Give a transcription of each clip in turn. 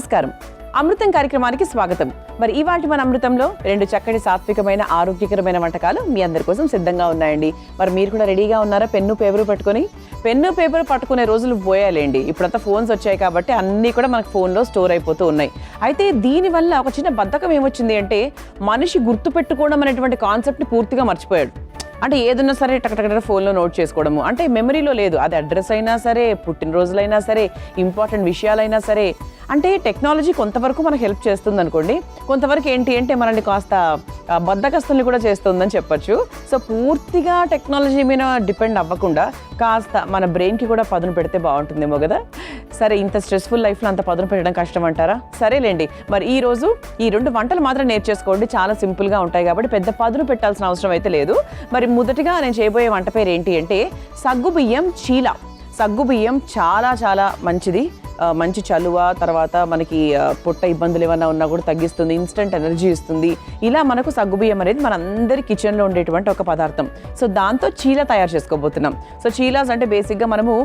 నమస్కారం. అమృతం కార్యక్రమానికి స్వాగతం. మరి ఇవాల్టి మన అమృతంలో 2 చక్కటి సాత్వికమైన ఆరోగ్యకరమైన వంటకాలు మీ అందరి కోసం సిద్ధంగా ఉన్నాయండి. మరి మీరు కూడా రెడీగా ఉన్నారా? పెన్ను పేపర్ పట్టుకునే రోజులు పోయాలేండి. ఇప్పుడంతా ఫోన్స్ వచ్చాయి కాబట్టి అన్నీ కూడా మనకు ఫోన్లో స్టోర్ అయిపోతూ ఉన్నాయి. అయితే దీనివల్ల ఒక చిన్న బద్ధకం ఏమొచ్చింది అంటే మనిషి గుర్తుపెట్టుకోవడం అనేటువంటి కాన్సెప్ట్ని పూర్తిగా మర్చిపోయాడు. అంటే ఏదన్నా సరే టకటక ఫోన్లో నోట్ చేసుకోవడము, అంటే మెమరీలో లేదు. అది అడ్రస్ అయినా సరే, పుట్టినరోజులైనా సరే, ఇంపార్టెంట్ విషయాలైనా సరే. అంటే టెక్నాలజీ కొంతవరకు మనకు హెల్ప్ చేస్తుంది అనుకోండి, కొంతవరకు ఏంటి అంటే మనల్ని కాస్త బద్ధకస్తుల్ని కూడా చేస్తుందని చెప్పొచ్చు. సో పూర్తిగా టెక్నాలజీ మీద డిపెండ్ అవ్వకుండా కాస్త మన బ్రెయిన్కి కూడా పదును పెడితే బాగుంటుందేమో కదా. సరే, ఇంత స్ట్రెస్ఫుల్ లైఫ్లో అంత పదును పెట్టడం కష్టం అంటారా? సరేలేండి, మరి ఈరోజు ఈ 2 వంటలు మాత్రం నేర్చేసుకోండి. చాలా సింపుల్గా ఉంటాయి కాబట్టి పెద్ద పదును పెట్టాల్సిన అవసరం అయితే లేదు. మరి మొదటిగా నేను చేయబోయే వంట పేరు ఏంటి అంటే సగ్గుబియ్యం చీలా. సగ్గుబియ్యం చాలా చాలా మంచిది. మంచి చలువ, తర్వాత మనకి పొట్ట ఇబ్బందులు ఏమన్నా ఉన్నా కూడా తగ్గిస్తుంది, ఇన్స్టెంట్ ఎనర్జీ ఇస్తుంది. ఇలా మనకు సగ్గుబియ్యం అనేది మనందరి కిచెన్లో ఉండేటువంటి ఒక పదార్థం. సో దాంతో చీలా తయారు చేసుకోబోతున్నాం. సో చీలాస్ అంటే బేసిక్గా మనము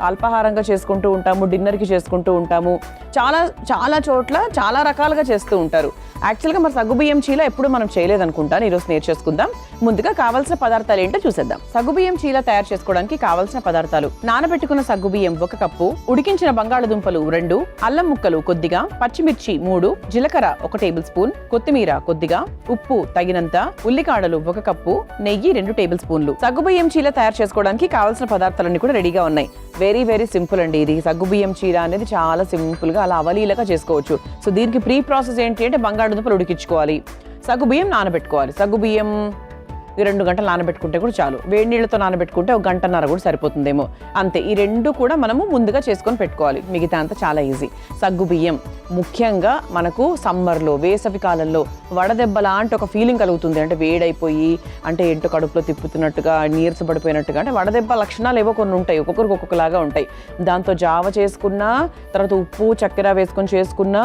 అల్పాహారంగా చేసుకుంటూ ఉంటాము, డిన్నర్కి చేసుకుంటూ ఉంటాము, చాలా చాలా చోట్ల చాలా రకాలుగా చేస్తూ ఉంటారు. యాక్చువల్గా మరి సగ్గుబియ్యం చీలా ఎప్పుడు మనం చేయలేదనుకుంటాను. ఈరోజు నేర్చేసుకుందాం. ముందుగా కావాల్సిన పదార్థాలు ఏంటో చూసేద్దాం. సగ్గుబియ్యం చీలా తయారు చేసుకోవడానికి కావాల్సిన పదార్థాలు: నానబెట్టుకున్న సగ్గుబియ్యం 1 కప్పు, ఉడికించిన బంగాళదుంపలు 2, అల్లం ముక్కలు కొద్దిగా, పచ్చిమిర్చి 3, జీలకర్ర 1 టేబుల్ స్పూన్, కొత్తిమీర కొద్దిగా, ఉప్పు తగినంత, ఉల్లికాడలు 1 కప్పు, నెయ్యి 2 టేబుల్ స్పూన్లు. సగ్గుబియ్యం చీలా తయారు చేసుకోవడానికి కావాల్సిన పదార్థాలన్నీ కూడా రెడీగా ఉన్నాయి. వెరీ వెరీ సింపుల్ అండి. ఇది సగ్గుబియ్యం చీలా అనేది చాలా సింపుల్ గా అలా అవలీలగా చేసుకోవచ్చు. సో దీనికి ప్రీ ప్రాసెస్ ఏంటి అంటే బంగాళదుంపలు ఉడికించుకోవాలి, సగ్గుబియ్యం నానబెట్టుకోవాలి. సగ్గుబియ్యం 2 గంటలు నానబెట్టుకుంటే కూడా చాలు. వేడి నీళ్ళతో నానబెట్టుకుంటే 1 గంటన్నర కూడా సరిపోతుందేమో, అంతే. ఈ 2 కూడా మనము ముందుగా చేసుకొని పెట్టుకోవాలి. మిగతా అంతా చాలా ఈజీ. సగ్గుబియ్యం ముఖ్యంగా మనకు సమ్మర్లో, వేసవి కాలంలో వడదెబ్బ లాంటి ఒక ఫీలింగ్ కలుగుతుంది. అంటే వేడైపోయి, అంటే ఎంటు కడుపులో తిప్పుతున్నట్టుగా, నీరసపడిపోయినట్టుగా, అంటే వడదెబ్బ లక్షణాలు ఏవో కొన్ని ఉంటాయి, ఒక్కొక్కరికి ఒక్కొక్కలాగా ఉంటాయి. దాంతో జావ చేసుకున్నా, తర్వాత ఉప్పు చక్కెర వేసుకొని చేసుకున్నా,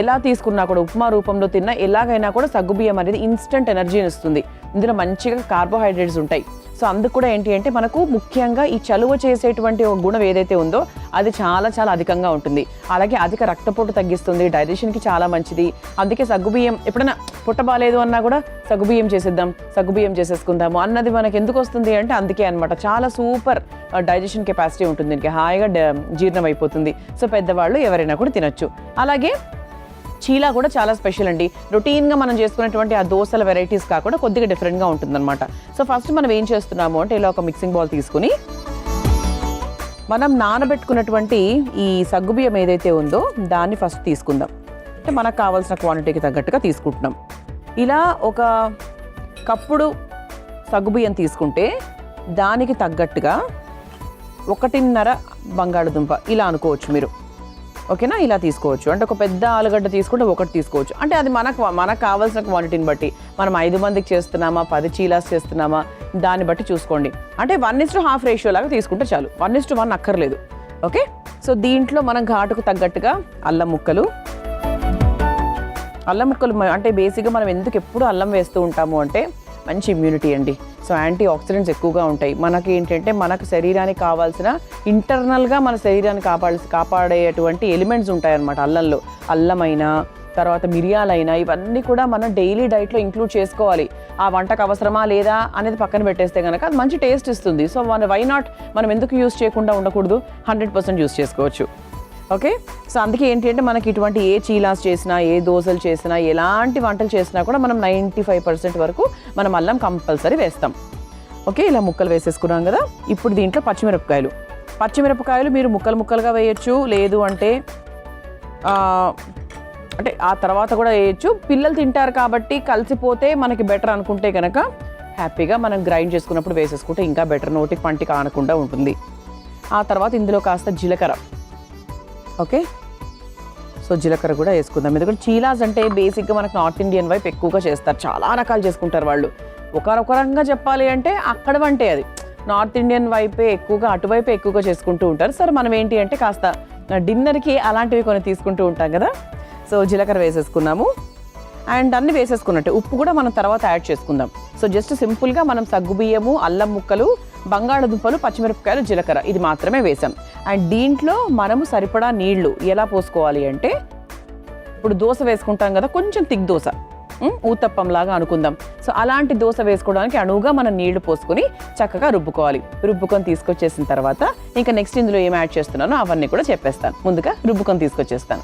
ఎలా తీసుకున్నా కూడా, ఉప్మా రూపంలో తిన్నా, ఎలాగైనా కూడా సగ్గుబియ్యం అనేది ఇన్స్టెంట్ ఎనర్జీని ఇస్తుంది. ఇందులో మంచిగా కార్బోహైడ్రేట్స్ ఉంటాయి. సో అందుకు కూడా ఏంటి అంటే మనకు ముఖ్యంగా ఈ చలువ చేసేటువంటి ఒక గుణం ఏదైతే ఉందో అది చాలా చాలా అధికంగా ఉంటుంది. అలాగే అధిక రక్తపోటు తగ్గిస్తుంది, డైజెషన్కి చాలా మంచిది. అందుకే సగ్గుబియ్యం ఎప్పుడైనా పొట్ట బాగాలేదు అన్నా కూడా సగ్గుబియ్యం చేసేద్దాం, సగ్గుబియ్యం చేసేసుకుందాము అన్నది మనకు ఎందుకు వస్తుంది అంటే అందుకే అనమాట. చాలా సూపర్ డైజెషన్ కెపాసిటీ ఉంటుంది దీనికి, హాయిగా జీర్ణం అయిపోతుంది. సో పెద్దవాళ్ళు ఎవరైనా కూడా తినొచ్చు. అలాగే చీలా కూడా చాలా స్పెషల్ అండి. రొటీన్గా మనం చేసుకునేటువంటి ఆ దోశల వెరైటీస్ కాకుండా కొద్దిగా డిఫరెంట్గా ఉంటుందన్నమాట. సో ఫస్ట్ మనం ఏం చేస్తున్నాము అంటే ఇలా ఒక మిక్సింగ్ బౌల్ తీసుకుని మనం నానబెట్టుకున్నటువంటి ఈ సగ్గుబియ్యం ఏదైతే ఉందో దాన్ని ఫస్ట్ తీసుకుందాం. అంటే మనకు కావాల్సిన క్వాంటిటీకి తగ్గట్టుగా తీసుకుంటున్నాం. ఇలా ఒక కప్పుడు సగ్గుబియ్యం తీసుకుంటే దానికి తగ్గట్టుగా 1.5 బంగాళదుంప ఇలా అనుకోవచ్చు మీరు. ఓకేనా? ఇలా తీసుకోవచ్చు. అంటే ఒక పెద్ద ఆలుగడ్డ తీసుకుంటే 1 తీసుకోవచ్చు. అంటే అది మనకు కావాల్సిన క్వాంటిటీని బట్టి, మనం 5 మందికి చేస్తున్నామా, 10 చీలాస్ చేస్తున్నామా, దాన్ని బట్టి చూసుకోండి. అంటే 1:1/2 రేషియో లాగా తీసుకుంటే చాలు, 1:1 అక్కర్లేదు. ఓకే. సో దీంట్లో మనం ఘాటుకు తగ్గట్టుగా అల్లం ముక్కలు అంటే బేసిక్గా మనం ఎందుకు ఎప్పుడు అల్లం వేస్తూ ఉంటాము అంటే మంచి ఇమ్యూనిటీ అండి. సో యాంటీ ఆక్సిడెంట్స్ ఎక్కువగా ఉంటాయి. మనకి ఏంటంటే మనకు శరీరానికి కావాల్సిన ఇంటర్నల్గా మన శరీరాన్ని కాపాడేటువంటి ఎలిమెంట్స్ ఉంటాయన్నమాట అల్లంలో. అల్లమైనా, తర్వాత మిరియాలైనా, ఇవన్నీ కూడా మనం డైలీ డైట్లో ఇంక్లూడ్ చేసుకోవాలి. ఆ వంటకు అవసరమా లేదా అనేది పక్కన పెట్టేస్తే కనుక అది మంచి టేస్ట్ ఇస్తుంది. సో వై నాట్, మనం ఎందుకు యూస్ చేయకుండా ఉండకూడదు? 100% యూస్ చేసుకోవచ్చు. ఓకే. సో అందుకే ఏంటి అంటే మనకి ఇటువంటి ఏ చీలాస్ చేసినా, ఏ దోశలు చేసినా, ఎలాంటి వంటలు చేసినా కూడా మనం 95% వరకు మనం అల్లం కంపల్సరీ వేస్తాం. ఓకే. ఇలా ముక్కలు వేసేసుకున్నాం కదా. ఇప్పుడు దీంట్లో పచ్చిమిరపకాయలు మీరు ముక్కలుగా వేయచ్చు, లేదు అంటే ఆ తర్వాత కూడా వేయచ్చు. పిల్లలు తింటారు కాబట్టి కలిసిపోతే మనకి బెటర్ అనుకుంటే కనుక హ్యాపీగా మనం గ్రైండ్ చేసుకున్నప్పుడు వేసేసుకుంటే ఇంకా బెటర్, నోటికి పంటికి ఆనకుండా ఉంటుంది. ఆ తర్వాత ఇందులో కాస్త జీలకర్ర. ఓకే. సో జీలకర్ర కూడా వేసుకుందాం. ఎందుకంటే చీలాస్ అంటే బేసిక్గా మనకు నార్త్ ఇండియన్ వైపు ఎక్కువగా చేస్తారు, చాలా రకాలు చేసుకుంటారు వాళ్ళు. ఒక రకంగా చెప్పాలి అంటే అక్కడ వంటే అది నార్త్ ఇండియన్ వైపే ఎక్కువగా, అటువైపే ఎక్కువగా చేసుకుంటూ ఉంటారు. సరే, మనం ఏంటి అంటే కాస్త డిన్నర్కి అలాంటివి కొన్ని తీసుకుంటూ ఉంటాం కదా. సో జీలకర్ర వేసేసుకున్నాము. అండ్ అన్ని వేసేసుకున్నట్టే ఉప్పు కూడా మనం తర్వాత యాడ్ చేసుకుందాం. సో జస్ట్ సింపుల్గా మనం సగ్గుబియ్యము, అల్లం ముక్కలు, బంగాళదుంపలు, పచ్చిమిరపకాయలు, జీలకర్ర ఇది మాత్రమే వేసాం. అండ్ దీంట్లో మనము సరిపడా నీళ్లు ఎలా పోసుకోవాలి అంటే ఇప్పుడు దోశ వేసుకుంటాం కదా, కొంచెం థిక్ దోశ, ఊతప్పం లాగా అనుకుందాం. సో అలాంటి దోశ వేసుకోవడానికి అణువుగా మనం నీళ్లు పోసుకొని చక్కగా రుబ్బుకోవాలి. రుబ్బుకొని తీసుకొచ్చేసిన తర్వాత ఇంకా నెక్స్ట్ ఇందులో ఏం యాడ్ చేస్తున్నానో అవన్నీ కూడా చెప్పేస్తాను. ముందుగా రుబ్బుకొని తీసుకొచ్చేస్తాను.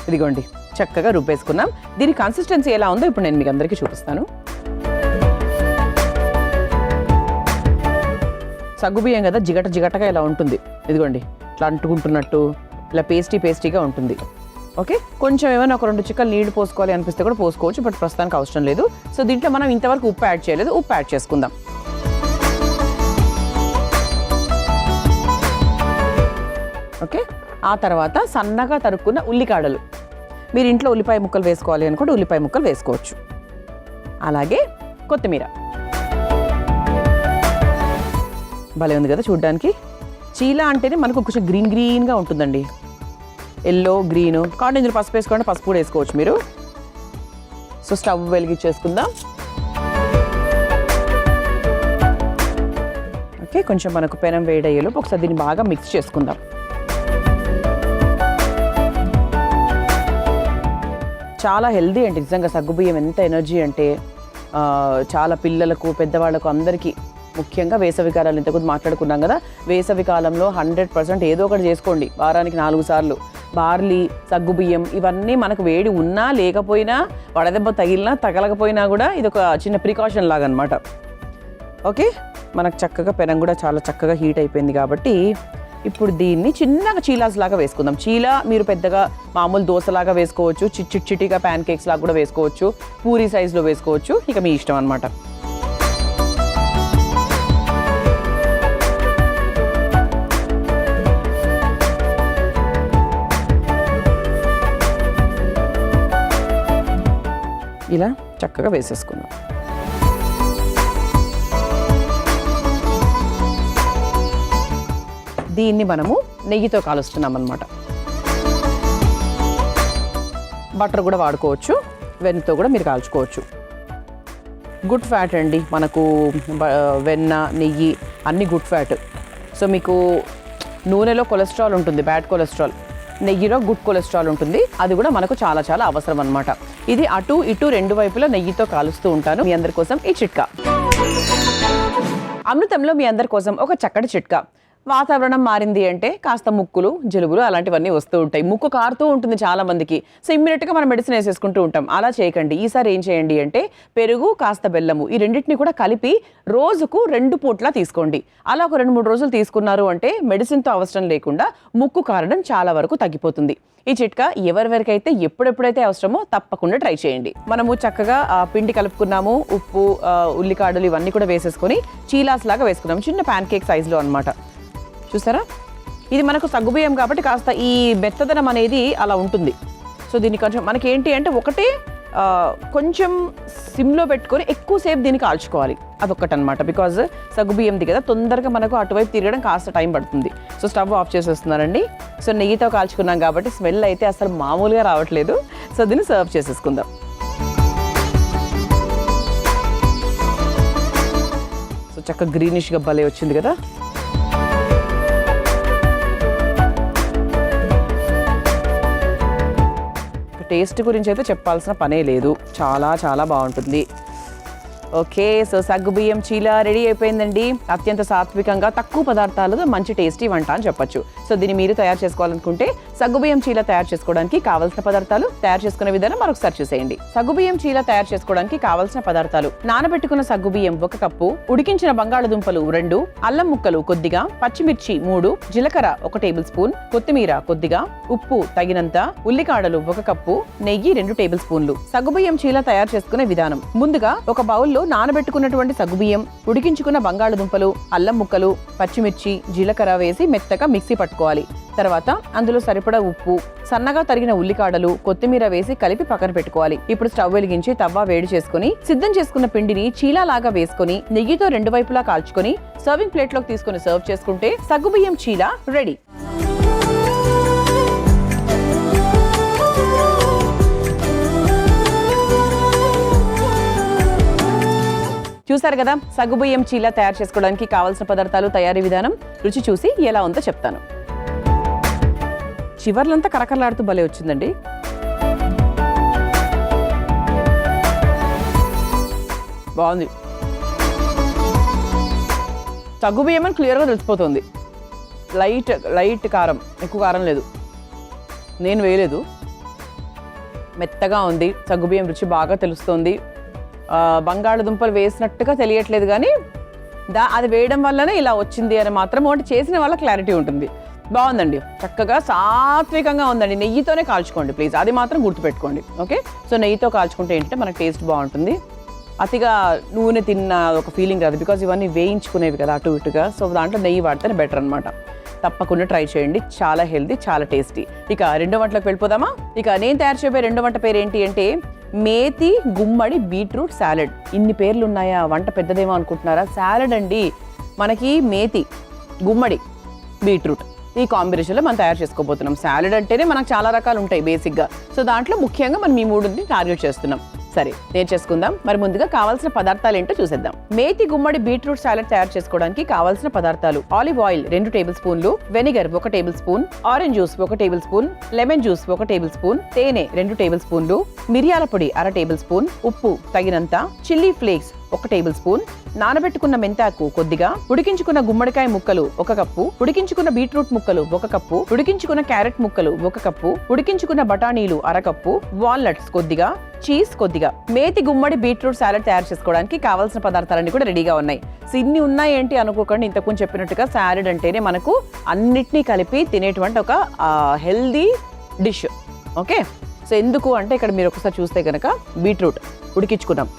ఇదిగోండి చక్కగా రుబ్బేసుకున్నాం. దీని కన్సిస్టెన్సీ ఎలా ఉందో ఇప్పుడు నేను మీకు అందరికీ చూపిస్తాను. సగ్గుబియ్యం కదా, జిగటగా ఇలా ఉంటుంది. ఇదిగోండి ఇట్లా అంటుకుంటున్నట్టు ఇలా పేస్టీగా ఉంటుంది. ఓకే, కొంచెం ఏమైనా ఒక 2 చుక్కలు నీళ్లు పోసుకోవాలి అనిపిస్తే కూడా పోసుకోవచ్చు, బట్ ప్రస్తుతానికి అవసరం లేదు. సో దీంట్లో మనం ఇంతవరకు ఉప్పు యాడ్ చేయలేదు, ఉప్పు యాడ్ చేసుకుందాం. ఓకే, ఆ తర్వాత సన్నగా తరుక్కున్న ఉల్లికాడలు, మీరు ఇంట్లో ఉల్లిపాయ ముక్కలు వేసుకోవాలి అనుకుంటే ఉల్లిపాయ ముక్కలు వేసుకోవచ్చు. అలాగే కొత్తిమీర, భలే ఉంది కదా చూడ్డానికి. చీలా అంటేనే మనకు కొంచెం గ్రీన్గా ఉంటుందండి, ఎల్లో గ్రీను. కాబట్టి ఇందులో పసుపు వేసుకోండి, పసుపు కూడా వేసుకోవచ్చు మీరు. So stove వెలిగించేసుకుందాం. ఓకే, కొంచెం మనకు పెనం వేడయ్యేలోపు ఒకసారి దీన్ని బాగా మిక్స్ చేసుకుందాం. చాలా హెల్దీ అండి నిజంగా సగ్గుబియ్యం. ఎంత ఎనర్జీ అంటే చాలా పిల్లలకు, పెద్దవాళ్ళకు, అందరికీ, ముఖ్యంగా వేసవి కాలాలు ఇంతకుముందు మాట్లాడుకున్నాం కదా, వేసవి కాలంలో 100% ఏదో ఒకటి చేసుకోండి. వారానికి 4 సార్లు బార్లీ, సగ్గుబియ్యం ఇవన్నీ మనకు వేడి ఉన్నా లేకపోయినా, వడదెబ్బ తగిలినా తగలకపోయినా కూడా ఇది ఒక చిన్న ప్రికాషన్ లాగా అనమాట. ఓకే, మనకు చక్కగా పెనం కూడా చాలా చక్కగా హీట్ అయిపోయింది కాబట్టి ఇప్పుడు దీన్ని చిన్నగా చీలాస్ లాగా వేసుకుందాం. చీలా మీరు పెద్దగా మామూలు దోశలాగా వేసుకోవచ్చు, చిట్టిగా ప్యాన్ కేక్స్ లాగా కూడా వేసుకోవచ్చు, పూరీ సైజులో వేసుకోవచ్చు, ఇక మీ ఇష్టం అనమాట. ఇలా చక్కగా వేసేసుకుందాం. దీన్ని మనము నెయ్యితో కాలుస్తున్నాం అన్నమాట. బటర్ కూడా వాడుకోవచ్చు, వెన్నతో కూడా మీరు కాల్చుకోవచ్చు. గుడ్ ఫ్యాట్ అండి మనకు, వెన్న, నెయ్యి అన్నీ గుడ్ ఫ్యాట్. సో మీకు నూనెలో కొలెస్ట్రాల్ ఉంటుంది, బ్యాడ్ కొలెస్ట్రాల్, నెయ్యిలో గుడ్ కొలెస్ట్రాల్ ఉంటుంది. అది కూడా మనకు చాలా చాలా అవసరం అనమాట. ఇది అటు ఇటు 2 వైపులా నెయ్యితో కాలుస్తూ ఉంటాను. మీ అందరి కోసం ఈ చిట్కా. అమృతంలో మీ అందరి కోసం ఒక చక్కటి చిట్కా. వాతావరణం మారింది అంటే కాస్త ముక్కులు, జలుబులు అలాంటివన్నీ వస్తూ ఉంటాయి. ముక్కు కారుతూ ఉంటుంది చాలా మందికి. సో ఇమ్మీడియట్గా మనం మెడిసిన్ వేసేసుకుంటూ ఉంటాం. అలా చేయకండి. ఈసారి ఏం చేయండి అంటే పెరుగు, కాస్త బెల్లము ఈ రెండింటిని కూడా కలిపి రోజుకు 2 పూట్లా తీసుకోండి. అలా ఒక 2-3 రోజులు తీసుకున్నారు అంటే మెడిసిన్తో అవసరం లేకుండా ముక్కు కారడం చాలా వరకు తగ్గిపోతుంది. ఈ చిట్కా ఎవరివరకైతే ఎప్పుడెప్పుడైతే అవసరమో తప్పకుండా ట్రై చేయండి. మనము చక్కగా పిండి కలుపుకున్నాము, ఉప్పు, ఉల్లికాడలు ఇవన్నీ కూడా వేసేసుకొని చీలాస్ లాగా వేసుకున్నాము, చిన్న ప్యాన్ కేక్ సైజులో అనమాట. చూసారా, ఇది మనకు సగ్గుబియ్యం కాబట్టి కాస్త ఈ మెత్తదనం అనేది అలా ఉంటుంది. సో దీన్ని కొంచెం మనకి ఏంటి అంటే ఒకటే కొంచెం సిమ్లో పెట్టుకొని ఎక్కువసేపు దీన్ని కాల్చుకోవాలి, అదొక్కటనమాట. బికాజ్ సగ్గుబియ్యంది కదా, తొందరగా మనకు అటువైపు తిరగడం కాస్త టైం పడుతుంది. సో స్టవ్ ఆఫ్ చేసేస్తున్నారండి. సో నెయ్యితో కాల్చుకున్నాం కాబట్టి స్మెల్ అయితే అసలు మామూలుగా రావట్లేదు. సో దీన్ని సర్వ్ చేసేసుకుందాం. సో చక్కగా గ్రీనిష్గా భలే వచ్చింది కదా. టేస్ట్ గురించి అయితే చెప్పాల్సిన పనే లేదు, చాలా చాలా బాగుంటుంది. ఓకే, సో సగ్గుబియ్యం చీలా రెడీ అయిపోయిందండి. అత్యంత సాత్వికంగా, తక్కువ పదార్థాలతో మంచి టేస్టీ వంట అని చెప్పొచ్చు. సో దీన్ని మీరు తయారు చేసుకోవాలనుకుంటే సగ్గుబియ్యం చీలా తయారు చేసుకోవడానికి కావాల్సిన పదార్థాలు, తయారు చేసుకునే విధానం మరొకసారి చూసేయండి. సగ్గుబియ్యం చీలా తయారు చేసుకోవడానికి కావాల్సిన పదార్థాలు: నానబెట్టుకున్న సగ్గుబియ్యం 1 కప్పు, ఉడికించిన బంగాళదుంపలు 2, అల్లం ముక్కలు కొద్దిగా, పచ్చిమిర్చి 3, జీలకర్ర 1 టేబుల్ స్పూన్, కొత్తిమీర కొద్దిగా, ఉప్పు తగినంత, ఉల్లికాడలు 1 కప్పు, నెయ్యి 2 టేబుల్ స్పూన్లు. సగ్గుబియ్యం చీలా తయారు చేసుకునే విధానం: ముందుగా ఒక బౌల్లో నానబెట్టుకున్నటువంటి సగ్గుబియ్యం, ఉడికించుకున్న బంగాళదుంపలు, అల్లం ముక్కలు, పచ్చిమిర్చి, జీలకర్ర వేసి మెత్తగా మిక్సీ పట్టుకోవాలి. తర్వాత అందులో సరిపడా ఉప్పు, సన్నగా తరిగిన ఉల్లికాడలు, కొత్తిమీర వేసి కలిపి పక్కన పెట్టుకోవాలి. ఇప్పుడు స్టవ్ వెలిగించి తవ్వ వేడి చేసుకుని సిద్ధం చేసుకున్న పిండిని చీలా లాగా వేసుకుని నెయ్యితో 2 వైపులా కాల్చుకొని సర్వింగ్ ప్లేట్ లోకి తీసుకుని సర్వ్ చేసుకుంటే సగ్గుబియ్యం చీలా రెడీ. చూసారు కదా, సగ్గుబియ్యం చీలా తయారు చేసుకోవడానికి కావాల్సిన పదార్థాలు, తయారీ విధానం. రుచి చూసి ఎలా ఉందో చెప్తాను. చివర్లంతా కరకరలాడుతూ భలే వచ్చిందండి. బాగుంది. సగ్గుబియ్యం అని క్లియర్గా తెలిసిపోతుంది. లైట్ కారం, ఎక్కువ కారం లేదు, నేను వేయలేదు. మెత్తగా ఉంది, సగ్గుబియ్యం రుచి బాగా తెలుస్తుంది. బంగాళదుంపలు వేసినట్టుగా తెలియట్లేదు, కానీ అది వేయడం వల్లనే ఇలా వచ్చింది అని మాత్రం అంటే చేసిన వల్ల క్లారిటీ ఉంటుంది. బాగుందండి, చక్కగా సాత్వికంగా ఉందండి. నెయ్యితోనే కాల్చుకోండి ప్లీజ్, అది మాత్రం గుర్తుపెట్టుకోండి. ఓకే, సో నెయ్యితో కాల్చుకుంటే ఏంటంటే మనకు టేస్ట్ బాగుంటుంది. అతిగా నూనె తిన్న ఒక ఫీలింగ్ రాదు, బికాజ్ ఇవన్నీ వేయించుకునేవి కదా అటు ఇటుగా. సో దాంట్లో నెయ్యి వాడితేనే బెటర్ అనమాట. తప్పకుండా ట్రై చేయండి, చాలా హెల్తీ, చాలా టేస్టీ. ఇక రెండో వంటలోకి వెళ్ళిపోదామా? ఇక నేను తయారు చేయబోయే రెండో వంట పేరు ఏంటి అంటే మేతి గుమ్మడి బీట్రూట్ సాలెడ్. ఇన్ని పేర్లు ఉన్నాయా, వంట పెద్దదేమో అనుకుంటున్నారా? సాలెడ్ అండి. మనకి మేతి, గుమ్మడి, బీట్రూట్ ఈ కాంబినేషన్లో మనం తయారు చేసుకోబోతున్నాం. సాలెడ్ అంటేనే మనకు చాలా రకాలు ఉంటాయి బేసిక్గా. సో దాంట్లో ముఖ్యంగా మనం ఈ మూడుని టార్గెట్ చేస్తున్నాం. సరే, నేర్చేసుకుందాం. మరి ముందుగా కావాల్సిన పదార్థాలు ఏంటో చూసేద్దాం. మేతి గుమ్మడి బీట్రూట్ సాలెడ్ తయారు చేసుకోవడానికి కావాల్సిన పదార్థాలు: ఆలివ్ ఆయిల్ 2 టేబుల్ స్పూన్లు, vinegar 1 table spoon, orange juice 1 table spoon, lemon juice 1 table spoon, తేనె 2 టేబుల్ స్పూన్లు, మిరియాల పొడి 1/2 టేబుల్ స్పూన్, ఉప్పు తగినంత, చిల్లీ ఫ్లేక్స్ 1 టేబుల్ స్పూన్, నానబెట్టుకున్న మెంతాకు కొద్దిగా, ఉడికించుకున్న గుమ్మడికాయ ముక్కలు 1 కప్పు, ఉడికించుకున్న బీట్రూట్ ముక్కలు 1 కప్పు, ఉడికించుకున్న క్యారెట్ ముక్కలు 1 కప్పు, ఉడికించుకున్న బఠానీలు 1/2 కప్పు, వాల్నట్స్ కొద్దిగా, చీజ్ కొద్దిగా. మేతి గుమ్మడి బీట్రూట్ సాలెడ్ తయారు చేసుకోవడానికి కావాల్సిన పదార్థాలన్నీ కూడా రెడీగా ఉన్నాయి. సో ఇన్ని ఉన్నాయి ఏంటి అనుకోకండి, ఇంతకుముందు చెప్పినట్టుగా సాలెడ్ అంటేనే మనకు అన్నిటినీ కలిపి తినేటువంటి ఒక హెల్దీ డిష్. ఓకే, సో ఎందుకు అంటే ఇక్కడ మీరు ఒకసారి చూస్తే కనుక బీట్రూట్ ఉడికించుకున్నాం,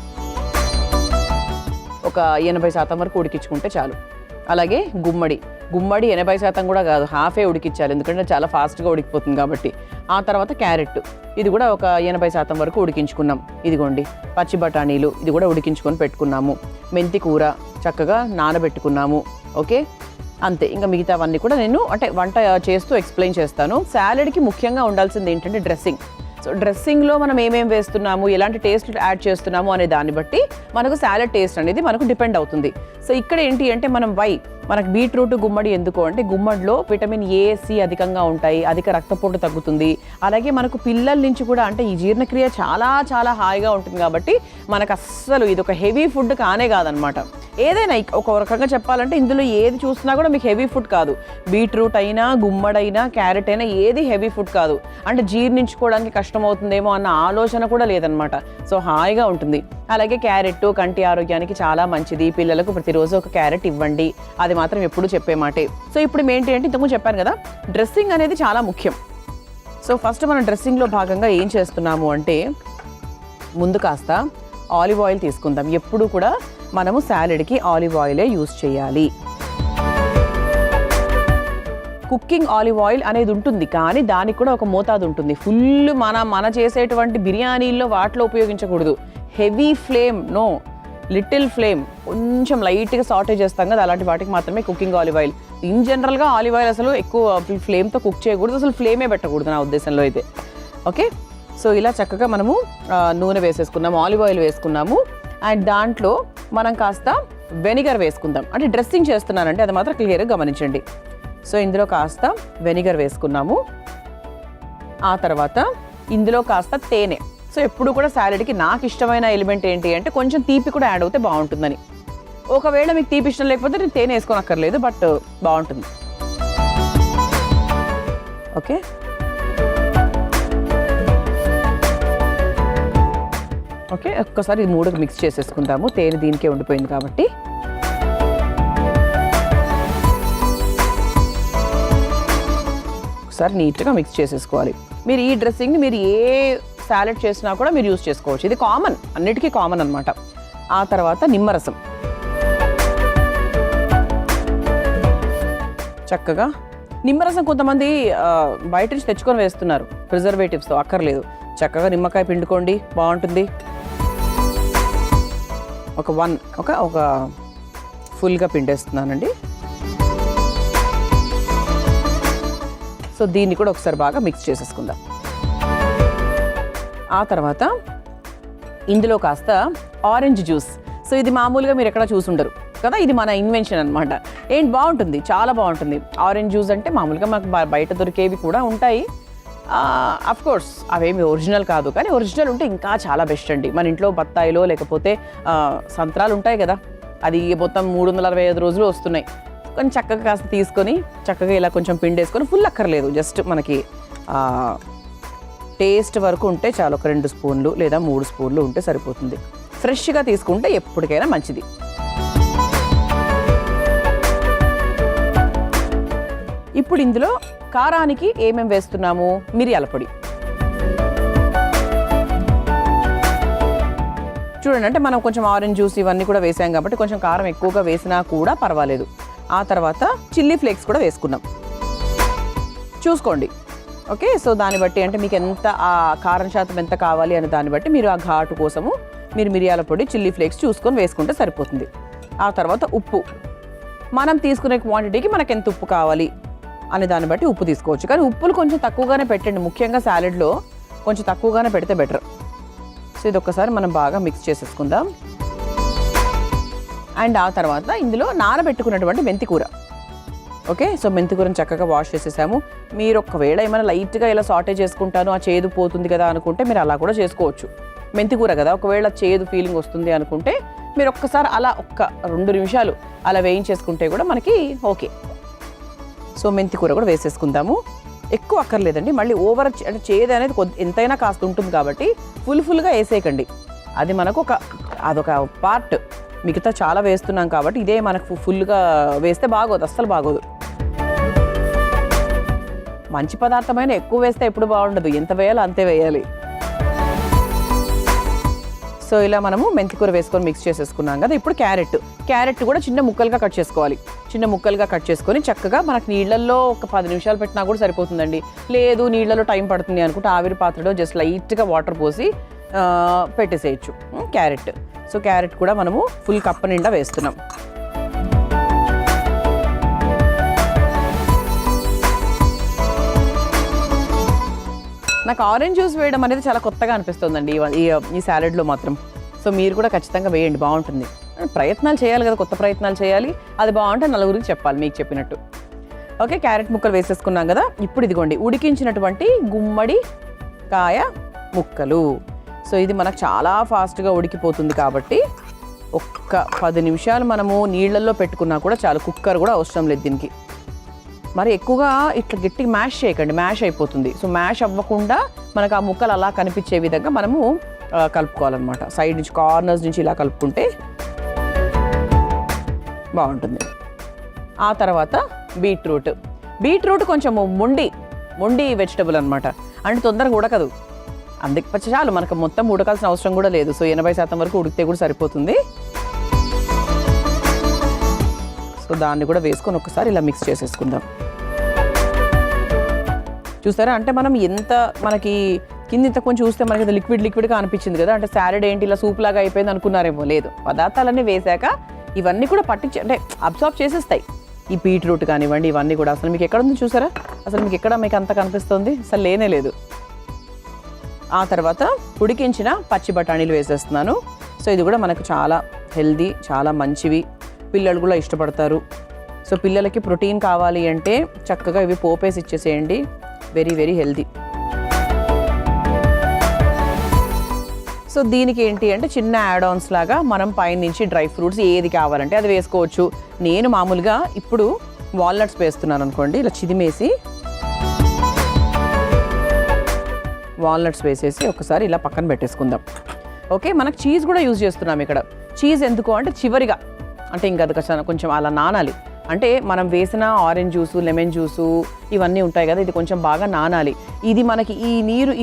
ఒక 80% వరకు ఉడికించుకుంటే చాలు. అలాగే గుమ్మడి 80% కూడా కాదు, హాఫే ఉడికించాలి, ఎందుకంటే చాలా ఫాస్ట్గా ఉడికిపోతుంది కాబట్టి. ఆ తర్వాత క్యారెట్, ఇది కూడా ఒక 80% వరకు ఉడికించుకున్నాం. ఇదిగోండి పచ్చి బఠానీలు, ఇది కూడా ఉడికించుకొని పెట్టుకున్నాము. మెంతి కూర చక్కగా నానబెట్టుకున్నాము. ఓకే, అంతే. ఇంకా మిగతావన్నీ కూడా నేను అంటే వంట చేస్తూ ఎక్స్ప్లెయిన్ చేస్తాను. సాలెడ్కి ముఖ్యంగా ఉండాల్సింది ఏంటంటే డ్రెస్సింగ్. సో డ్రెస్సింగ్లో మనం ఏమేమి వేస్తున్నాము, ఎలాంటి టేస్ట్ యాడ్ చేస్తున్నాము అనే దాన్ని బట్టి మనకు సాలెడ్ టేస్ట్ అనేది మనకు డిపెండ్ అవుతుంది. సో ఇక్కడ ఏంటి అంటే మనకు బీట్రూట్ గుమ్మడి ఎందుకు అంటే గుమ్మడిలో విటమిన్ ఏ, సి అధికంగా ఉంటాయి, అధిక రక్తపోటు తగ్గుతుంది. అలాగే మనకు పిల్లల నుంచి కూడా అంటే ఈ జీర్ణక్రియ చాలా చాలా హాయిగా ఉంటుంది కాబట్టి మనకు అస్సలు ఇది ఒక హెవీ ఫుడ్ కానే కాదనమాట. ఏదైనా ఒక రకంగా చెప్పాలంటే ఇందులో ఏది చూసినా కూడా మీకు హెవీ ఫుడ్ కాదు. బీట్రూట్ అయినా, గుమ్మడైనా, క్యారెట్ అయినా ఏది హెవీ ఫుడ్ కాదు. అంటే జీర్ణించుకోవడానికి కష్టమవుతుందేమో అన్న ఆలోచన కూడా లేదనమాట. సో హాయిగా ఉంటుంది. అలాగే క్యారెట్ కంటి ఆరోగ్యానికి చాలా మంచిది. పిల్లలకు ప్రతిరోజు ఒక క్యారెట్ ఇవ్వండి, అది మాత్రం ఎప్పుడు చెప్పే మాటే. సో ఇప్పుడు ఏంటి అంటే ఇంతకుముందు చెప్పాను కదా, డ్రెస్సింగ్ అనేది చాలా ముఖ్యం. సో ఫస్ట్ మనం డ్రెస్సింగ్లో భాగంగా ఏం చేస్తున్నాము అంటే ముందు కాస్త ఆలివ్ ఆయిల్ తీసుకుందాం. ఎప్పుడు కూడా మనము సాలెడ్కి ఆలివ్ ఆయిలే యూజ్ చేయాలి. కుకింగ్ ఆలివ్ ఆయిల్ అనేది ఉంటుంది, కానీ దానికి కూడా ఒక మోతాదు ఉంటుంది. ఫుల్ మన చేసేటువంటి బిర్యానీల్లో వాటిలో ఉపయోగించకూడదు. Heavy flame no, little flame, కొంచెం లైట్గా సాటే చేస్తాం కదా, అలాంటి వాటికి మాత్రమే కుకింగ్ ఆలివ్ ఆయిల్. ఇన్ జనరల్గా ఆలివ్ ఆయిల్ అసలు ఎక్కువ ఫ్లేమ్తో కుక్ చేయకూడదు, అసలు ఫ్లేమే పెట్టకూడదు నా ఉద్దేశంలో అయితే. ఓకే, సో ఇలా చక్కగా మనము నూనె వేసేసుకున్నాము, ఆలివ్ ఆయిల్ వేసుకున్నాము. అండ్ దాంట్లో మనం కాస్త వెనిగర్ వేసుకుందాం. అంటే డ్రెస్సింగ్ చేస్తున్నానంటే అది మాత్రం క్లియర్గా గమనించండి. సో ఇందులో కాస్త వెనిగర్ వేసుకున్నాము. ఆ తర్వాత ఇందులో కాస్త తేనె. సో ఎప్పుడు కూడా సాలెడ్కి నాకు ఇష్టమైన ఎలిమెంట్ ఏంటి అంటే కొంచెం తీపి కూడా యాడ్ అవుతే బాగుంటుందని. ఒకవేళ మీకు తీపి ఇష్టం లేకపోతే నేను తేనె వేసుకోనక్కర్లేదు, బట్ బాగుంటుంది. ఓకే, ఓకే, ఒక్కసారి ఇది మూడుకు మిక్స్ చేసేసుకుందాము. తేనె దీనికే ఉండిపోయింది కాబట్టి. ఒకసారి నీట్గా మిక్స్ చేసేసుకోవాలి. మీరు ఈ డ్రెస్సింగ్ని మీరు ఏ సాలెడ్ చేసినా కూడా మీరు యూజ్ చేసుకోవచ్చు. ఇది కామన్, అన్నిటికీ కామన్ అనమాట. ఆ తర్వాత నిమ్మరసం చక్కగా. నిమ్మరసం కొంతమంది బయట నుంచి తెచ్చుకొని వేస్తున్నారు ప్రిజర్వేటివ్స్తో, అక్కర్లేదు. చక్కగా నిమ్మకాయ పిండుకోండి, బాగుంటుంది. ఒక ఫుల్గా పిండేస్తున్నానండి. సో దీన్ని కూడా ఒకసారి బాగా మిక్స్ చేసేసుకుందాం. ఆ తర్వాత ఇందులో కాస్త ఆరెంజ్ జ్యూస్. సో ఇది మామూలుగా మీరు ఎక్కడ చూసుండరు కదా, ఇది మన ఇన్వెన్షన్ అనమాట. ఏంటి బాగుంటుంది, చాలా బాగుంటుంది. ఆరెంజ్ జ్యూస్ అంటే మామూలుగా మాకు బయట దొరికేవి కూడా ఉంటాయి. అఫ్ కోర్స్ అవేమి ఒరిజినల్ కాదు, కానీ ఒరిజినల్ ఉంటే ఇంకా చాలా బెస్ట్ అండి. మన ఇంట్లో బత్తాయిలో లేకపోతే సంత్రాలు ఉంటాయి కదా, అది మొత్తం 365 రోజులు వస్తున్నాయి. కొంచెం చక్కగా కాస్త తీసుకొని చక్కగా ఇలా కొంచెం పిండేసుకొని, ఫుల్ అక్కర్లేదు, జస్ట్ మనకి టేస్ట్ వరకు ఉంటే చాలు. ఒక 2 స్పూన్లు లేదా 3 స్పూన్లు ఉంటే సరిపోతుంది. ఫ్రెష్గా తీసుకుంటే ఎప్పటికైనా మంచిది. ఇప్పుడు ఇందులో కారానికి ఏమేమి వేస్తున్నాము? మిరియాల పొడి. చూడండి, అంటే మనం కొంచెం ఆరెంజ్ జ్యూస్ ఇవన్నీ కూడా వేసాం కాబట్టి కొంచెం కారం ఎక్కువగా వేసినా కూడా పర్వాలేదు. ఆ తర్వాత చిల్లీ ఫ్లేక్స్ కూడా వేసుకున్నాం, చూసుకోండి. ఓకే, సో దాన్ని బట్టి అంటే మీకు ఎంత ఆ కారం శాతం ఎంత కావాలి అనే దాన్ని బట్టి మీరు ఆ ఘాటు కోసము మీరు మిరియాల పొడి, చిల్లీ ఫ్లేక్స్ చూసుకొని వేసుకుంటే సరిపోతుంది. ఆ తర్వాత ఉప్పు, మనం తీసుకునే క్వాంటిటీకి మనకు ఎంత ఉప్పు కావాలి అనే దాన్ని బట్టి ఉప్పు తీసుకోవచ్చు. కానీ ఉప్పులు కొంచెం తక్కువగానే పెట్టండి, ముఖ్యంగా సాలెడ్లో కొంచెం తక్కువగానే పెడితే బెటర్. సో ఇది ఒక్కసారి మనం బాగా మిక్స్ చేసేసుకుందాం. అండ్ ఆ తర్వాత ఇందులో నానబెట్టుకున్నటువంటి మెంతికూర. ఓకే, సో మెంతికూరని చక్కగా వాష్ చేసేసాము. మీరు ఒకవేళ ఏమైనా లైట్గా ఇలా సాటే చేసుకుంటాను, ఆ చేదు పోతుంది కదా అనుకుంటే మీరు అలా కూడా చేసుకోవచ్చు. మెంతికూర కదా, ఒకవేళ చేదు ఫీలింగ్ వస్తుంది అనుకుంటే మీరు ఒక్కసారి అలా 2 నిమిషాలు అలా వేయించేసుకుంటే కూడా మనకి ఓకే. సో మెంతికూర కూడా వేసేసుకుందాము. ఎక్కువ అక్కర్లేదండి, మళ్ళీ ఓవర్ అంటే చేదు అనేది ఎంతైనా కాస్త ఉంటుంది కాబట్టి ఫుల్గా వేసేయకండి. అది మనకు అదొక పార్ట్, మిగతా చాలా వేస్తున్నాం కాబట్టి ఇదే మనకు ఫుల్గా వేస్తే బాగోదు, అస్సలు బాగోదు. మంచి పదార్థమైన ఎక్కువ వేస్తే ఎప్పుడు బాగుండదు, ఎంత వేయాలో అంతే వేయాలి. సో ఇలా మనము మెంతికూర వేసుకొని మిక్స్ చేసేసుకున్నాం కదా. ఇప్పుడు క్యారెట్ కూడా చిన్న ముక్కలుగా కట్ చేసుకోవాలి. చిన్న ముక్కలుగా కట్ చేసుకొని చక్కగా మనకు నీళ్ళల్లో ఒక 10 నిమిషాలు పెట్టినా కూడా సరిపోతుందండి. లేదు నీళ్ళలో టైం పడుతుంది అనుకుంటే ఆవిరి పాత్రలో జస్ట్ లైట్గా వాటర్ పోసి పెట్టేసేయచ్చు క్యారెట్. సో క్యారెట్ కూడా మనము ఫుల్ కప్ నిండా వేస్తున్నాం. నాకు ఆరెంజ్ జ్యూస్ వేయడం అనేది చాలా కొత్తగా అనిపిస్తుందండి ఈ సాలెడ్లో మాత్రం. సో మీరు కూడా ఖచ్చితంగా వేయండి, బాగుంటుంది. ప్రయత్నాలు చేయాలి కదా, కొత్త ప్రయత్నాలు చేయాలి. అది బాగుంటే నలుగురికి చెప్పాలి మీకు చెప్పినట్టు. ఓకే, క్యారెట్ ముక్కలు వేసేసుకున్నాం కదా. ఇప్పుడు ఇదిగోండి ఉడికించినటువంటి గుమ్మడి కాయ ముక్కలు. సో ఇది మనకు చాలా ఫాస్ట్గా ఉడికిపోతుంది కాబట్టి ఒక్క 10 నిమిషాలు మనము నీళ్ళల్లో పెట్టుకున్నా కూడా చాలు. కుక్కర్ కూడా అవసరం లేదు దీనికి. మరి ఎక్కువగా ఇట్లా గట్టిగా మ్యాష్ చేయకండి, మ్యాష్ అయిపోతుంది. సో మ్యాష్ అవ్వకుండా మనకు ఆ ముక్కలు అలా కనిపించే విధంగా మనము కలుపుకోవాలన్నమాట. సైడ్ నుంచి కార్నర్స్ నుంచి ఇలా కలుపుకుంటే బాగుంటుంది. ఆ తర్వాత బీట్రూట్ కొంచెం మొండి వెజిటబుల్ అనమాట, అంటే తొందరగా ఉడకదు. అందుకే చాలు, మనకు మొత్తం ఉడకాల్సిన అవసరం కూడా లేదు. సో 80% వరకు ఉడికితే కూడా సరిపోతుంది. సో దాన్ని కూడా వేసుకొని ఒకసారి ఇలా మిక్స్ చేసేసుకుందాం. చూస్తారా, అంటే మనం మనకి కింద కొంచెం చూస్తే మనకి లిక్విడ్గా అనిపించింది కదా, అంటే సాలెడ్ ఏంటి ఇలా సూప్ లాగా అయిపోయింది అనుకున్నారేమో. లేదు, పదార్థాలన్నీ వేసాక ఇవన్నీ కూడా అంటే అబ్సార్బ్ చేసేస్తాయి. ఈ బీట్రూట్ కానివ్వండి, ఇవన్నీ కూడా. అసలు మీకు ఎక్కడ ఉంది చూసారా, అసలు మీకు అంత కనిపిస్తుంది, అసలు లేనే లేదు. ఆ తర్వాత ఉడికించిన పచ్చి బఠానీలు వేసేస్తున్నాను. సో ఇది కూడా మనకు చాలా హెల్దీ, చాలా మంచివి, పిల్లలు కూడా ఇష్టపడతారు. సో పిల్లలకి ప్రోటీన్ కావాలి అంటే చక్కగా ఇవి పోపేసి ఇచ్చేసేయండి, వెరీ వెరీ హెల్దీ. సో దీనికి ఏంటి అంటే చిన్న యాడ్-ఆన్స్ లాగా మనం పైనుంచి డ్రై ఫ్రూట్స్ ఏది కావాలంటే అది వేసుకోవచ్చు. నేను మామూలుగా ఇప్పుడు వాల్నట్స్ వేస్తున్నాను అనుకోండి, ఇలా చిదిమేసి వాల్నట్స్ వేసేసి ఒకసారి ఇలా పక్కన పెట్టేసుకుందాం. ఓకే, మనకు చీజ్ కూడా యూజ్ చేస్తున్నాం ఇక్కడ. చీజ్ ఎందుకు అంటే చివరిగా, అంటే ఇంకా అది కొంచెం అలా నానాలి. అంటే మనం వేసిన ఆరెంజ్ జ్యూసు, లెమన్ జ్యూసు ఇవన్నీ ఉంటాయి కదా, ఇది కొంచెం బాగా నానాలి. ఇది మనకి ఈ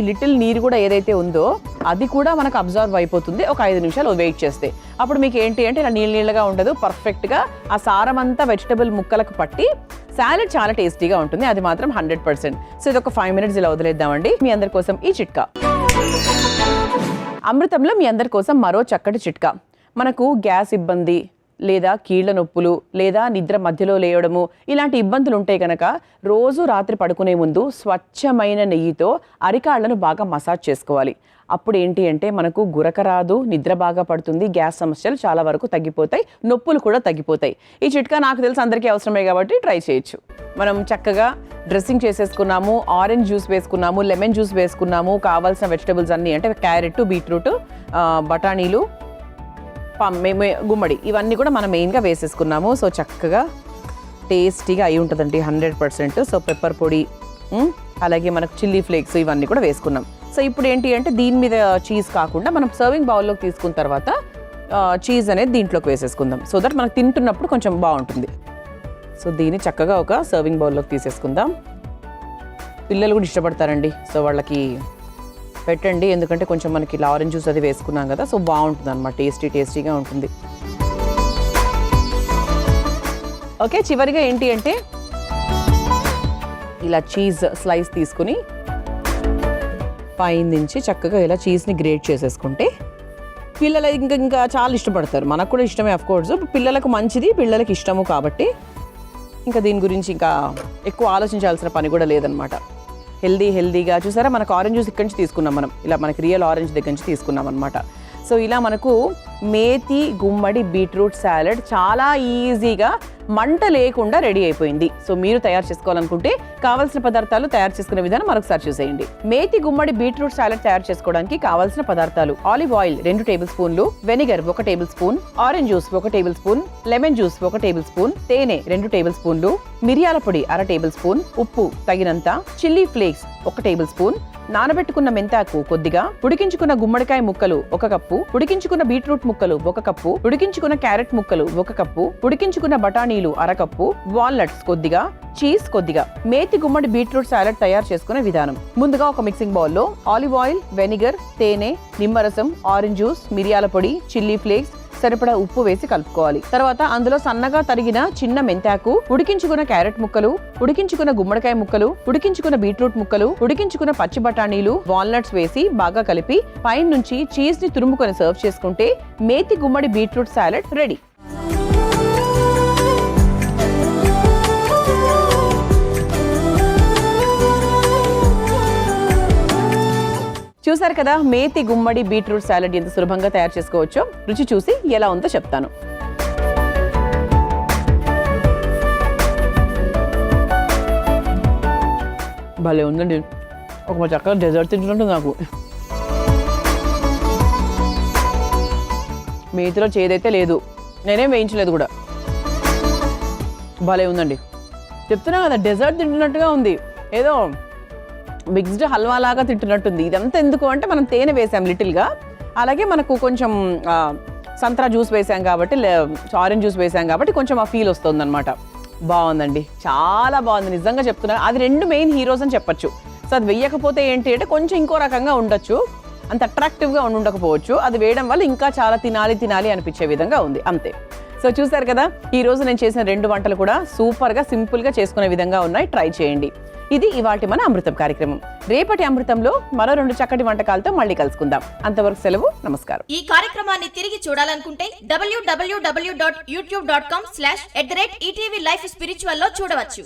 లిటిల్ నీరు కూడా ఏదైతే ఉందో అది కూడా మనకు అబ్జర్వ్ అయిపోతుంది ఒక 5 నిమిషాలు వెయిట్ చేస్తే. అప్పుడు మీకు ఏంటి అంటే ఇలా నీళ్ళగా ఉండదు, పర్ఫెక్ట్గా ఆ సారం అంతా వెజిటబుల్ ముక్కలకు పట్టి సాలెడ్ చాలా టేస్టీగా ఉంటుంది, అది మాత్రం 100%. సో ఇది ఒక 5 మినిట్స్ ఇలా వదిలేద్దామండి. మీ అందరి కోసం ఈ చిట్కా. అమృతంలో మీ అందరి కోసం మరో చక్కటి చిట్కా. మనకు గ్యాస్ ఇబ్బంది, లేదా కీళ్ల నొప్పులు లేదా నిద్ర మధ్యలో లేవడము ఇలాంటి ఇబ్బందులు ఉంటే కనుక రోజు రాత్రి పడుకునే ముందు స్వచ్ఛమైన నెయ్యితో అరికాళ్లను బాగా మసాజ్ చేసుకోవాలి. అప్పుడు ఏంటి అంటే మనకు గురక రాదు, నిద్ర బాగా పడుతుంది, గ్యాస్ సమస్యలు చాలా వరకు తగ్గిపోతాయి, నొప్పులు కూడా తగ్గిపోతాయి. ఈ చిట్కా నాకు తెలిసి అందరికీ అవసరమే కాబట్టి ట్రై చేయొచ్చు. మనం చక్కగా డ్రెస్సింగ్ చేసేసుకున్నాము, ఆరెంజ్ జ్యూస్ వేసుకున్నాము, లెమన్ జ్యూస్ వేసుకున్నాము, కావాల్సిన వెజిటబుల్స్ అన్నీ అంటే క్యారెట్, బీట్రూట్, బఠానీలు, గుమ్మడి ఇవన్నీ కూడా మనం మెయిన్గా వేసేసుకున్నాము. సో చక్కగా టేస్టీగా అయి ఉంటుందండి 100%. సో పెప్పర్ పొడి, అలాగే మనకు చిల్లీ ఫ్లేక్స్ ఇవన్నీ కూడా వేసుకున్నాం. సో ఇప్పుడు ఏంటి అంటే దీని మీద చీజ్ కాకుండా మనం సర్వింగ్ బౌల్లోకి తీసుకున్న తర్వాత చీజ్ అనేది దీంట్లోకి వేసేసుకుందాం. సో దట్ మనకు తింటున్నప్పుడు కొంచెం బాగుంటుంది. సో దీన్ని చక్కగా ఒక సర్వింగ్ బౌల్లోకి తీసేసుకుందాం. పిల్లలు కూడా ఇష్టపడతారండి, సో వాళ్ళకి పెట్టండి. ఎందుకంటే కొంచెం మనకి ఇలా ఆరెంజ్ జ్యూస్ అది వేసుకున్నాం కదా, సో బాగుంటుంది అనమాట, టేస్టీగా ఉంటుంది. ఓకే, చివరిగా ఏంటి అంటే ఇలా చీజ్ స్లైస్ తీసుకుని పైన నుంచి చక్కగా ఇలా చీజ్ని గ్రేట్ చేసేసుకుంటే పిల్లలు ఇంకా చాలా ఇష్టపడతారు. మనకు కూడా ఇష్టమే అఫ్ కోర్స్, పిల్లలకు మంచిది, పిల్లలకి ఇష్టము కాబట్టి ఇంకా దీని గురించి ఇంకా ఎక్కువ ఆలోచించాల్సిన పని కూడా లేదనమాట. హెల్దీగా చూసారా, మనకు ఆరెంజ్ జ్యూస్ ఇక్కడి నుంచి తీసుకున్నాం మనం, ఇలా మనకి రియల్ ఆరెంజ్ దగ్గర నుంచి తీసుకున్నాం అనమాట. సో ఇలా మనకు మేతి గుమ్మడి బీట్రూట్ సాలడ్ చాలా ఈజీగా మంట లేకుండా రెడీ అయిపోయింది. సో మీరు తయారు చేసుకోవాలనుకుంటే కావాల్సిన పదార్థాలు తయారు చేసుకునే విధానం మరొకసారి చూసేయండి. మేతి గుమ్మడి బీట్రూట్ సాలడ్ తయారు చేసుకోవడానికి కావాల్సిన పదార్థాలు: ఆలివ్ ఆయిల్ 2 టేబుల్ స్పూన్లు, vinegar 1 table spoon, orange juice 1 table spoon, lemon juice 1 table spoon, తేనె 2 టేబుల్ స్పూన్లు, మిరియాల పొడి 1/2 టేబుల్ స్పూన్, ఉప్పు తగినంత, చిల్లీ ఫ్లేక్స్ 1 టేబుల్ స్పూన్, నానబెట్టుకున్న మెంతాకు కొద్దిగా, ఉడికించుకున్న గుమ్మడికాయ ముక్కలు 1 కప్పు, ఉడికించుకున్న బీట్రూట్ ముక్కలు 1 కప్పు, ఉడికించుకున్న క్యారెట్ ముక్కలు 1 కప్పు, ఉడికించుకున్న బఠానీలు 1/2 కప్పు, వాల్నట్స్ కొద్దిగా, చీజ్ కొద్దిగా. మేతి గుమ్మడి బీట్రూట్ సాలడ్ తయారు చేసుకునే విధానం: ముందుగా ఒక మిక్సింగ్ బౌల్లో ఆలివ్ ఆయిల్, వెనిగర్, తేనె, నిమ్మరసం, ఆరెంజ్ జ్యూస్, మిరియాల పొడి, చిల్లీ ఫ్లేక్స్, సరిపడా ఉప్పు వేసి కలుపుకోవాలి. తర్వాత అందులో సన్నగా తరిగిన చిన్న మెంతాకు, ఉడికించుకున్న క్యారెట్ ముక్కలు, ఉడికించుకున్న గుమ్మడికాయ ముక్కలు, ఉడికించుకున్న బీట్రూట్ ముక్కలు, ఉడికించుకున్న పచ్చి బఠానీలు, వాల్నట్స్ వేసి బాగా కలిపి పైన నుంచి చీజ్ ని తురుముకొని సర్వ్ చేసుకుంటే మేతి గుమ్మడి బీట్రూట్ సాలడ్ రెడీ. చూసారు కదా, మేతి గుమ్మడి బీట్రూట్ సాలడ్ ఎంత సులభంగా తయారు చేసుకోవచ్చో. రుచి చూసి ఎలా ఉందో చెప్తాను. భలే ఉందండి, ఒక చక్కగా డెజర్ట్ తింటున్నట్టు నాకు. మేతిలో చేదైతే లేదు, నేనేం వేయించలేదు కూడా. భలే ఉందండి, చెప్తున్నా కదా డెజర్ట్ తింటున్నట్టుగా ఉంది, ఏదో మిక్స్డ్ హల్వా లాగా తింటున్నట్టుంది. ఇదంతా ఎందుకు అంటే మనం తేనె వేసాం లిటిల్గా, అలాగే మనకు కొంచెం సంత్రా జ్యూస్ వేసాం కాబట్టి, ఆరెంజ్ జ్యూస్ వేసాం కాబట్టి కొంచెం ఆ ఫీల్ వస్తుంది అనమాట. బాగుందండి, చాలా బాగుంది, నిజంగా చెప్తున్నా. అది 2 మెయిన్ హీరోస్ అని చెప్పొచ్చు. సో అది వేయకపోతే ఏంటి అంటే కొంచెం ఇంకో రకంగా ఉండొచ్చు, అంత అట్రాక్టివ్గా ఉండకపోవచ్చు. అది వేయడం వల్ల ఇంకా చాలా తినాలి అనిపించే విధంగా ఉంది, అంతే. సో చూసారు కదా, ఈ రోజు నేను చేసిన 2 వంటలు కూడా సూపర్గా సింపుల్గా చేసుకునే విధంగా ఉన్నాయి. ట్రై చేయండి. ఇది ఇవాల్టి మన అమృతం కార్యక్రమం. రేపటి అమృతంలో మరో 2 చక్కటి వంటకాలతో మళ్ళీ కలుసుకుందాం. అంతవరకు సెలవు, నమస్కారం. ఈ కార్యక్రమాన్ని తిరిగి చూడాలనుకుంటే www.youtube.com/ETV Life Spiritual లో చూడవచ్చు.